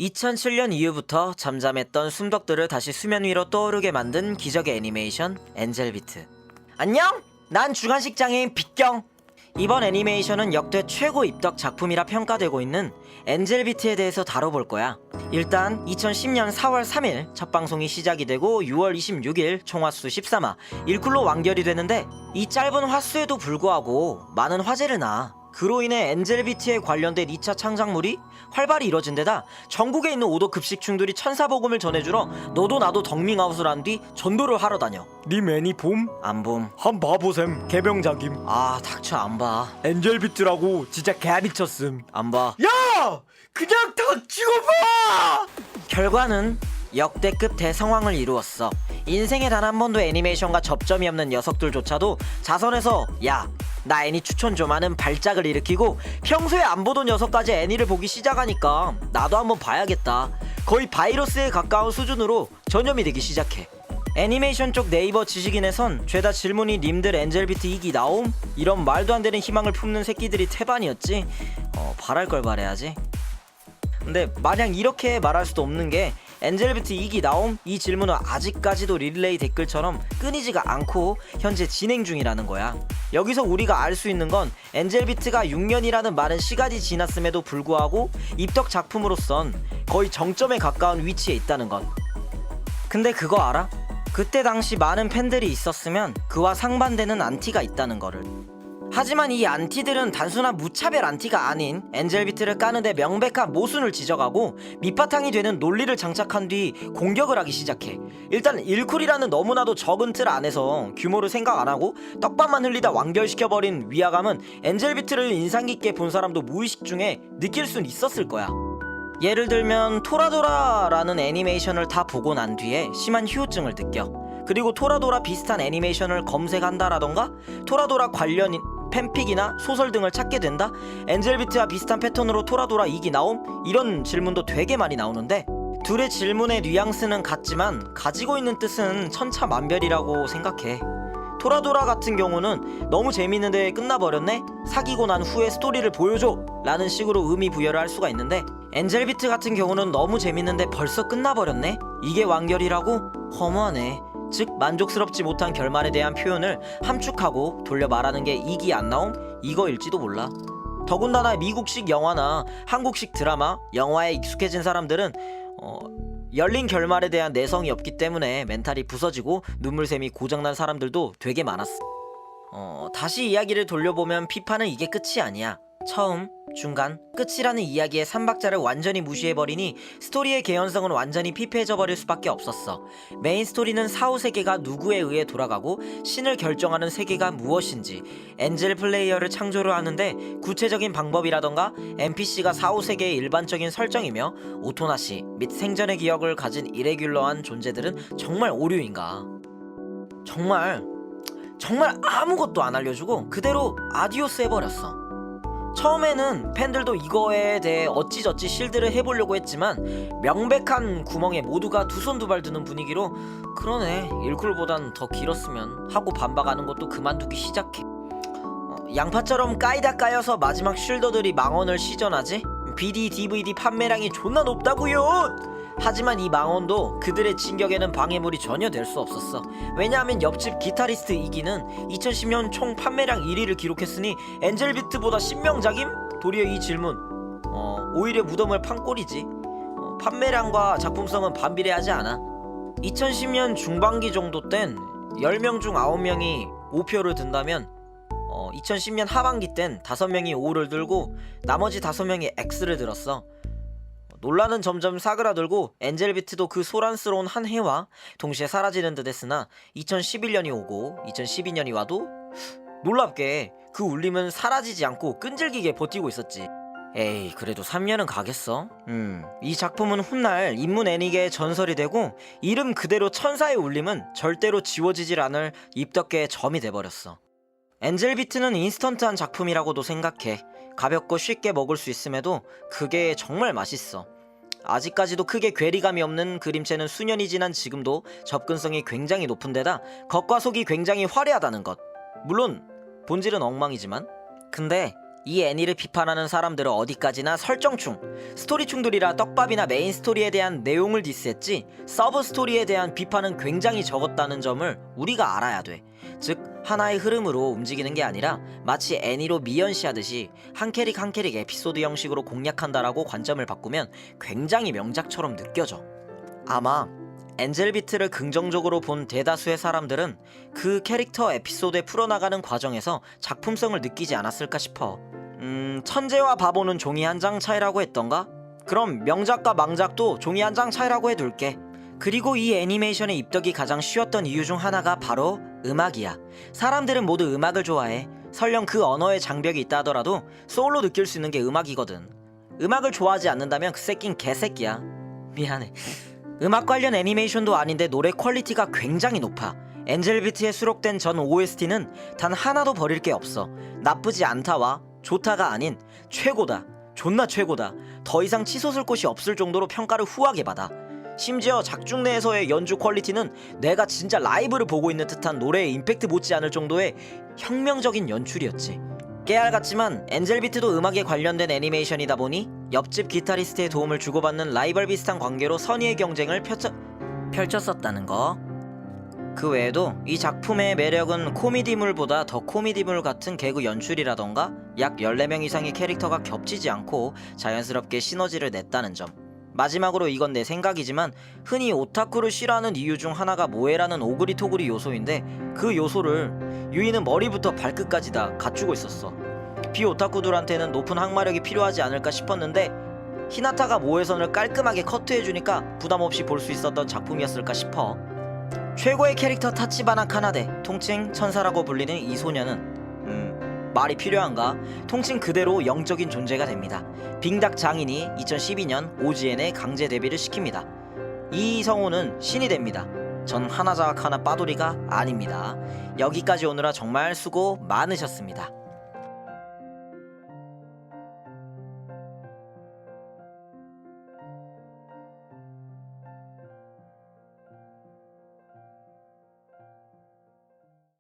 2007년 이후부터 잠잠했던 숨덕들을 다시 수면 위로 떠오르게 만든 기적의 애니메이션 엔젤비트. 안녕! 난 주간식 장애인 빗경! 이번 애니메이션은 역대 최고 입덕 작품이라 평가되고 있는 엔젤비트에 대해서 다뤄볼 거야. 일단 2010년 4월 3일 첫 방송이 시작이 되고 6월 26일 총화수 13화 1쿨로 완결이 되는데, 이 짧은 화수에도 불구하고 많은 화제를 낳아. 그로 인해 엔젤비트에 관련된 2차 창작물이 활발히 이뤄진 데다 전국에 있는 오도 급식충들이 천사복음을 전해주러 너도 나도 덕밍아웃을 한 뒤 전도를 하러 다녀. 님 애니 봄? 안 봄. 한 봐보셈. 개명작임. 아 닥쳐, 안 봐. 엔젤비트라고 진짜 개미쳤음. 안 봐. 야! 그냥 닥치고 봐! 결과는 역대급 대성황을 이루었어. 인생에 단 한 번도 애니메이션과 접점이 없는 녀석들조차도 자선해서 야, 나 애니 추천 좀 하는 발작을 일으키고, 평소에 안 보던 녀석까지 애니를 보기 시작하니까 나도 한번 봐야겠다, 거의 바이러스에 가까운 수준으로 전염이 되기 시작해. 애니메이션 쪽 네이버 지식인에선 죄다 질문이 님들 엔젤비트 2기 나옴? 이런 말도 안 되는 희망을 품는 새끼들이 태반이었지. 바랄 걸 바래야지. 근데 마냥 이렇게 말할 수도 없는 게, 엔젤비트 2기 나옴? 이 질문은 아직까지도 릴레이 댓글처럼 끊이지가 않고 현재 진행 중이라는 거야. 여기서 우리가 알 수 있는 건 엔젤비트가 6년이라는 많은 시간이 지났음에도 불구하고 입덕 작품으로선 거의 정점에 가까운 위치에 있다는 것. 근데 그거 알아? 그때 당시 많은 팬들이 있었으면 그와 상반되는 안티가 있다는 거를. 하지만 이 안티들은 단순한 무차별 안티가 아닌 엔젤비트를 까는데 명백한 모순을 지적하고 밑바탕이 되는 논리를 장착한 뒤 공격을 하기 시작해. 일단 1쿨이라는 너무나도 적은 틀 안에서 규모를 생각 안하고 떡밥만 흘리다 완결시켜버린 위화감은 엔젤비트를 인상깊게 본 사람도 무의식 중에 느낄 순 있었을 거야. 예를 들면 토라도라라는 애니메이션을 다 보고 난 뒤에 심한 휴증을 느껴. 그리고 토라도라 비슷한 애니메이션을 검색한다라던가 토라도라 관련 팬픽이나 소설 등을 찾게 된다? 엔젤비트와 비슷한 패턴으로 토라도라 2기 나옴? 이런 질문도 되게 많이 나오는데, 둘의 질문의 뉘앙스는 같지만 가지고 있는 뜻은 천차만별이라고 생각해. 토라도라 같은 경우는 너무 재밌는데 끝나버렸네? 사귀고 난 후에 스토리를 보여줘! 라는 식으로 의미 부여를 할 수가 있는데, 엔젤비트 같은 경우는 너무 재밌는데 벌써 끝나버렸네? 이게 완결이라고? 허무하네. 즉 만족스럽지 못한 결말에 대한 표현을 함축하고 돌려 말하는 게 2기 안 나옴? 이거일지도 몰라. 더군다나 미국식 영화나 한국식 드라마, 영화에 익숙해진 사람들은 열린 결말에 대한 내성이 없기 때문에 멘탈이 부서지고 눈물샘이 고장난 사람들도 되게 많았어. 다시 이야기를 돌려보면 피파는 이게 끝이 아니야. 처음, 중간, 끝이라는 이야기의 3박자를 완전히 무시해버리니 스토리의 개연성은 완전히 피폐해져버릴 수밖에 없었어. 메인 스토리는 사후 세계가 누구에 의해 돌아가고 신을 결정하는 세계가 무엇인지, 엔젤 플레이어를 창조를 하는데 구체적인 방법이라던가 NPC가 사후 세계의 일반적인 설정이며 오토나시 및 생전의 기억을 가진 이레귤러한 존재들은 정말 오류인가. 정말 아무것도 안 알려주고 그대로 아디오스 해버렸어. 처음에는 팬들도 이거에 대해 어찌저찌 실드를 해보려고 했지만 명백한 구멍에 모두가 두 손 두 발 드는 분위기로 그러네, 1쿨보단 더 길었으면 하고 반박하는 것도 그만두기 시작해. 양파처럼 까이다 까여서 마지막 쉴더들이 망원을 시전하지? BD, DVD 판매량이 존나 높다구요! 하지만 이 망원도 그들의 진격에는 방해물이 전혀 될 수 없었어. 왜냐하면 옆집 기타리스트 2기는 2010년 총 판매량 1위를 기록했으니 엔젤비트보다 신명작임? 도리어 이 질문 오히려 무덤을 판 꼴이지. 판매량과 작품성은 반비례하지 않아. 2010년 중반기 정도 땐 10명 중 9명이 5표를 든다면 2010년 하반기 땐 5명이 5를 들고 나머지 5명이 X를 들었어. 논란은 점점 사그라들고 엔젤비트도 그 소란스러운 한 해와 동시에 사라지는 듯 했으나 2011년이 오고 2012년이 와도 놀랍게 그 울림은 사라지지 않고 끈질기게 버티고 있었지. 에이, 그래도 3년은 가겠어? 이 작품은 훗날 인문 애니계의 전설이 되고 이름 그대로 천사의 울림은 절대로 지워지질 않을 입덕계의 점이 돼버렸어. 엔젤비트는 인스턴트한 작품이라고도 생각해. 가볍고 쉽게 먹을 수 있음에도 그게 정말 맛있어. 아직까지도 크게 괴리감이 없는 그림체는 수년이 지난 지금도 접근성이 굉장히 높은 데다 겉과 속이 굉장히 화려하다는 것. 물론 본질은 엉망이지만. 근데 이 애니를 비판하는 사람들은 어디까지나 설정충, 스토리충들이라 떡밥이나 메인 스토리에 대한 내용을 디스했지 서브 스토리에 대한 비판은 굉장히 적었다는 점을 우리가 알아야 돼. 즉 하나의 흐름으로 움직이는 게 아니라 마치 애니로 미연시하듯이 한 캐릭 한 캐릭 에피소드 형식으로 공략한다라고 관점을 바꾸면 굉장히 명작처럼 느껴져. 아마 엔젤 비트를 긍정적으로 본 대다수의 사람들은 그 캐릭터 에피소드에 풀어나가는 과정에서 작품성을 느끼지 않았을까 싶어. 천재와 바보는 종이 한 장 차이라고 했던가? 그럼 명작과 망작도 종이 한 장 차이라고 해둘게. 그리고 이 애니메이션의 입덕이 가장 쉬웠던 이유 중 하나가 바로 음악이야. 사람들은 모두 음악을 좋아해. 설령 그 언어에 장벽이 있다 하더라도 소울로 느낄 수 있는 게 음악이거든. 음악을 좋아하지 않는다면 그 새낀 개새끼야. 미안해. 음악 관련 애니메이션도 아닌데 노래 퀄리티가 굉장히 높아. 엔젤 비트에 수록된 전 OST는 단 하나도 버릴 게 없어. 나쁘지 않다와 좋다가 아닌 최고다, 존나 최고다, 더 이상 치솟을 곳이 없을 정도로 평가를 후하게 받아. 심지어 작중 내에서의 연주 퀄리티는 내가 진짜 라이브를 보고 있는 듯한 노래의 임팩트 못지않을 정도의 혁명적인 연출이었지. 깨알 같지만 엔젤 비트도 음악에 관련된 애니메이션이다 보니 옆집 기타리스트의 도움을 주고받는 라이벌 비슷한 관계로 선의의 경쟁을 펼쳤었다는 거. 그 외에도 이 작품의 매력은 코미디물보다 더 코미디물 같은 개그 연출이라던가 약 14명 이상의 캐릭터가 겹치지 않고 자연스럽게 시너지를 냈다는 점. 마지막으로 이건 내 생각이지만 흔히 오타쿠를 싫어하는 이유 중 하나가 모해라는 오그리토그리 요소인데 그 요소를 유이는 머리부터 발끝까지 다 갖추고 있었어. 비오타쿠들한테는 높은 항마력이 필요하지 않을까 싶었는데 히나타가 모해선을 깔끔하게 커트해주니까 부담없이 볼 수 있었던 작품이었을까 싶어. 최고의 캐릭터 타치바나 카나데, 통칭 천사라고 불리는 이 소녀는 말이 필요한가? 통칭 그대로 영적인 존재가 됩니다. 빙닥 장인이 2012년 오지엔에 강제 데뷔를 시킵니다. 이 성우는 신이 됩니다. 전 하나자와 카나 빠돌이가 아닙니다. 여기까지 오느라 정말 수고 많으셨습니다.